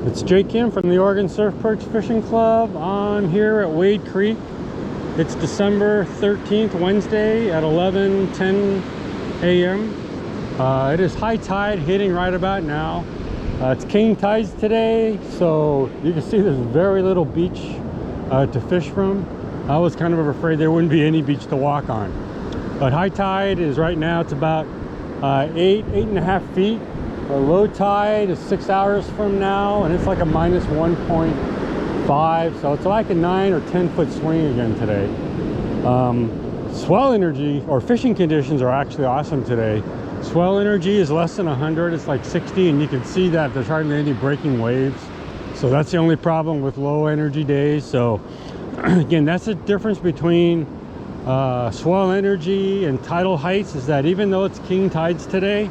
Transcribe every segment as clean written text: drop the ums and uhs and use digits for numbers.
It's Jake Kim from the Oregon Surf Perch Fishing Club. I'm here at Wade Creek. It's December 13th, Wednesday at 11:10 a.m. It is high tide hitting right about now. It's king tides today, so you can see there's very little beach to fish from. I was kind of afraid there wouldn't be any beach to walk on. But high tide is right now, it's about 8.5 feet. Low tide is 6 hours from now, and it's like a minus 1.5, so it's like a 9 or 10 foot swing again today. Swell energy or fishing conditions are actually awesome today. Swell energy is less than 100, it's like 60, and you can see that there's hardly any breaking waves. So that's the only problem with low energy days. So again, that's the difference between swell energy and tidal heights, is that even though it's king tides today,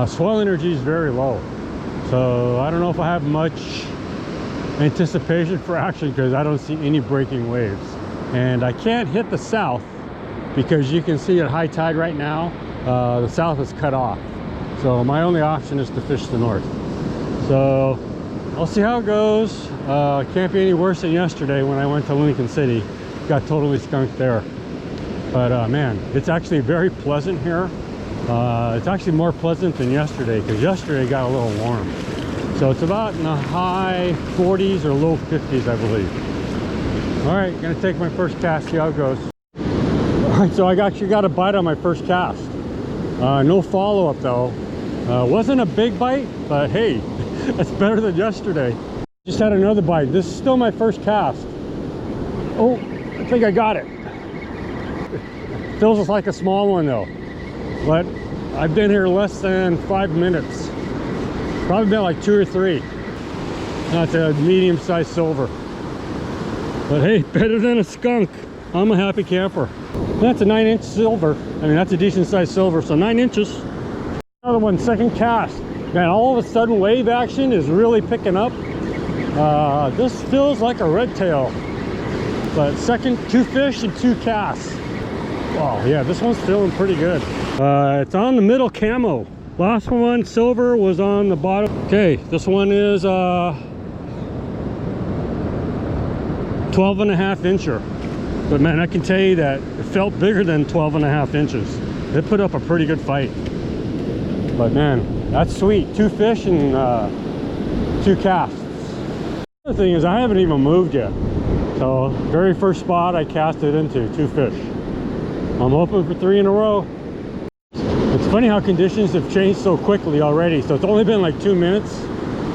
swell energy is very low. So I don't know if I have much anticipation for action because I don't see any breaking waves. And I can't hit the south because you can see at high tide right now, the south is cut off. So my only option is to fish the north. So I'll see how it goes. Can't be any worse than yesterday when I went to Lincoln City. Got totally skunked there. But man, it's actually very pleasant here. It's actually more pleasant than yesterday because yesterday got a little warm. So it's about in the high 40s or low 50s, I believe. All right, gonna take my first cast, see how it goes. All right, so I actually got a bite on my first cast. No follow-up though. Wasn't a big bite, but hey, that's better than yesterday. Just had another bite. This is still my first cast. Oh, I think I got it. Feels like a small one though. But I've been here less than 5 minutes. Probably been like 2 or 3. That's a medium-sized silver. But hey, better than a skunk. I'm a happy camper. That's a 9-inch silver. I mean, that's a decent-sized silver, so 9 inches. Another one, second cast. Man, all of a sudden wave action is really picking up. This feels like a redtail. But second, 2 fish and 2 casts. Oh yeah, this one's feeling pretty good. It's on the middle camo. Last one, silver, was on the bottom. Okay, this one is 12.5 incher. But man, I can tell you that it felt bigger than 12.5 inches. It put up a pretty good fight. But man, that's sweet. 2 fish and 2 casts. The other thing is I haven't even moved yet. So very first spot I casted into, 2 fish. I'm hoping for 3 in a row. It's funny how conditions have changed so quickly already. So it's only been like 2 minutes,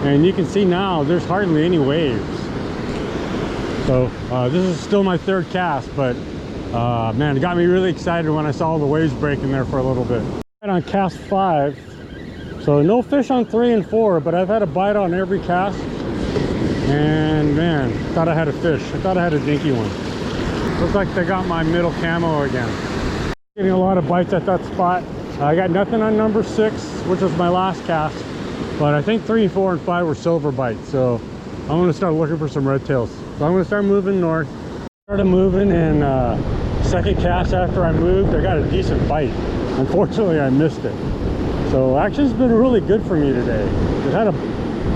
and you can see now there's hardly any waves. So this is still my 3rd cast, but man, it got me really excited when I saw the waves breaking there for a little bit. Right on cast 5, so no fish on 3 and 4, but I've had a bite on every cast, and man, thought I had a fish. I thought I had a dinky one. Looks like they got my middle camo again. Getting a lot of bites at that spot. I got nothing on number 6, which was my last cast, but I think 3, 4, and 5 were silver bites. So I'm gonna start looking for some redtails. So I'm gonna start moving north. Started moving, and second cast after I moved, I got a decent bite. Unfortunately, I missed it. So action's been really good for me today. I had a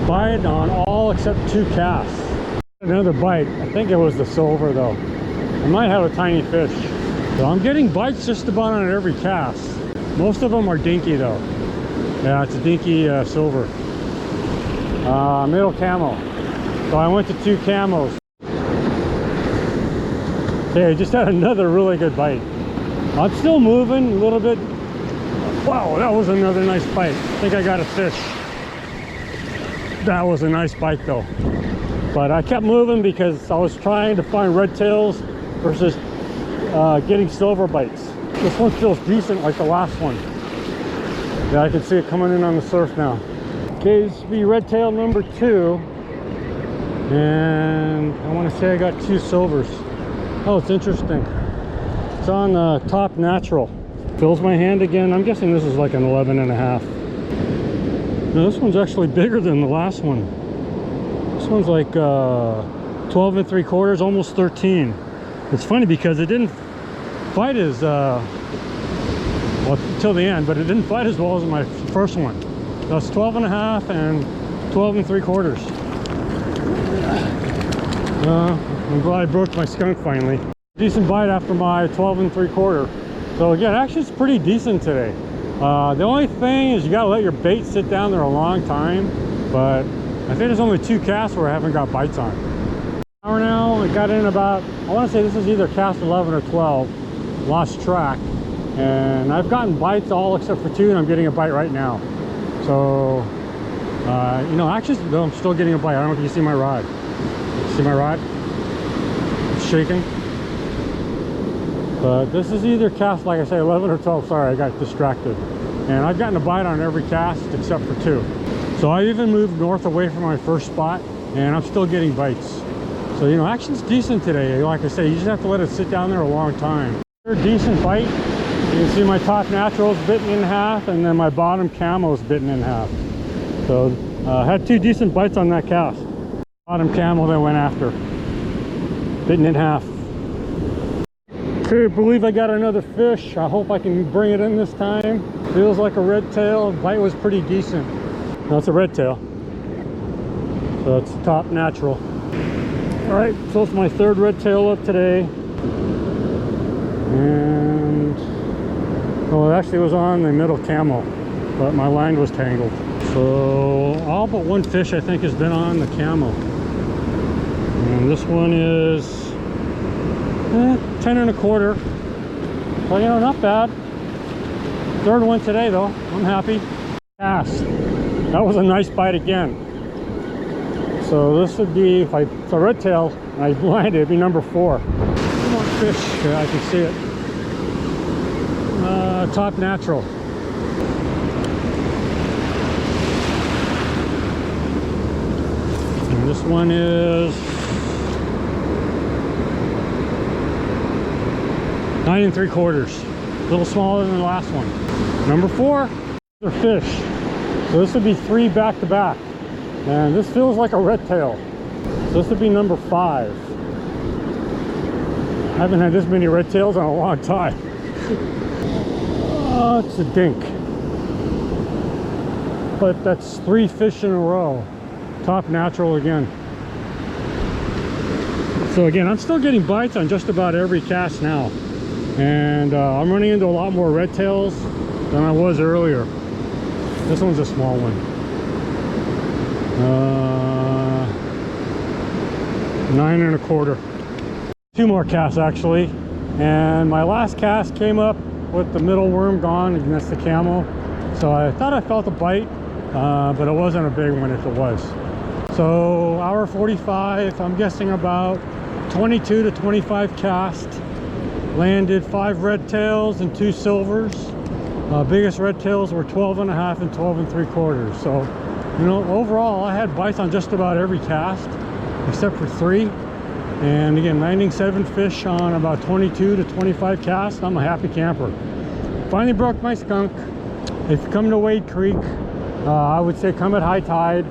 bite on all except 2 casts. Another bite. I think it was the silver though. I might have a tiny fish. So I'm getting bites just about on every cast. Most of them are dinky though. Yeah, it's a dinky silver. Middle camo. So I went to 2 camos. Okay, I just had another really good bite. I'm still moving a little bit. Wow, that was another nice bite. I think I got a fish. That was a nice bite though. But I kept moving because I was trying to find redtails versus getting silver bites. This one feels decent like the last one. Yeah, I can see it coming in on the surf now. Okay, this will be redtail number 2. And I want to say I got 2 silvers. Oh, it's interesting. It's on top natural. Fills my hand again. I'm guessing this is like an 11.5. No, this one's actually bigger than the last one. This one's like 12 3/4, almost 13. It's funny because it didn't fight as well till the end, but it didn't fight as well as my first one. That's 12.5, and 12 3/4. I'm glad I broke my skunk finally. Decent bite after my 12 3/4. So again, actually it's pretty decent today. The only thing is you gotta let your bait sit down there a long time, but I think there's only 2 casts where I haven't got bites on. Hour now, I got in about, I want to say this is either cast 11 or 12, lost track, and I've gotten bites all except for 2, and I'm getting a bite right now. So you know, actually no, I'm still getting a bite. I don't know if you see my rod. See my rod? It's shaking. But this is either cast, like I say, 11 or 12. Sorry, I got distracted. And I've gotten a bite on every cast except for 2. So I even moved north away from my first spot, and I'm still getting bites. So, you know, action's decent today. Like I say, you just have to let it sit down there a long time. They're a decent bite. You can see my top natural's bitten in half, and then my bottom camo's bitten in half. So had 2 decent bites on that cast. Bottom camo that went after, bitten in half. Okay, I believe I got another fish. I hope I can bring it in this time. Feels like a red tail. Bite was pretty decent. No, it's a red tail. So it's top natural. All right, so it's my 3rd red tail up today. And well, it actually was on the middle camo, but my line was tangled. So all but 1 fish I think has been on the camo. And this one is 10 1/4. So, you know, not bad. 3rd one today though. I'm happy. Cast. That was a nice bite again. So this would be, if it's a red tail and I blind it, it'd be number 4. Come on, fish. Yeah, I can see it. Top natural. And this one is 9 3/4. A little smaller than the last one. Number 4, they're fish. So this would be 3 back to back. And this feels like a red tail. So this would be number 5. I haven't had this many red tails in a long time. Oh, it's a dink. But that's 3 fish in a row. Top natural again. So again, I'm still getting bites on just about every cast now. And I'm running into a lot more red tails than I was earlier. This one's a small one. 9 1/4. 2 more casts actually, and my last cast came up with the middle worm gone, and that's the camo. So I thought I felt a bite, but it wasn't a big one if it was. So hour 45, I'm guessing about 22 to 25 cast. Landed 5 red tails and 2 silvers. Biggest red tails were 12 1/2 and 12 3/4. So, you know, overall I had bites on just about every cast except for 3. And again, landing 7 fish on about 22 to 25 casts. I'm a happy camper. Finally broke my skunk. If you come to Wade Creek, I would say come at high tide.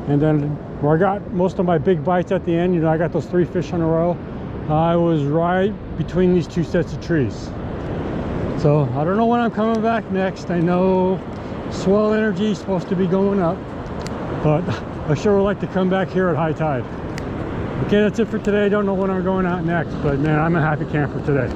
And then where I got most of my big bites at the end, you know, I got those 3 fish in a row. I was right between these 2 sets of trees. So I don't know when I'm coming back next. I know swell energy is supposed to be going up, but I sure would like to come back here at high tide. Okay, that's it for today. I don't know when I'm going out next, but man, I'm a happy camper today.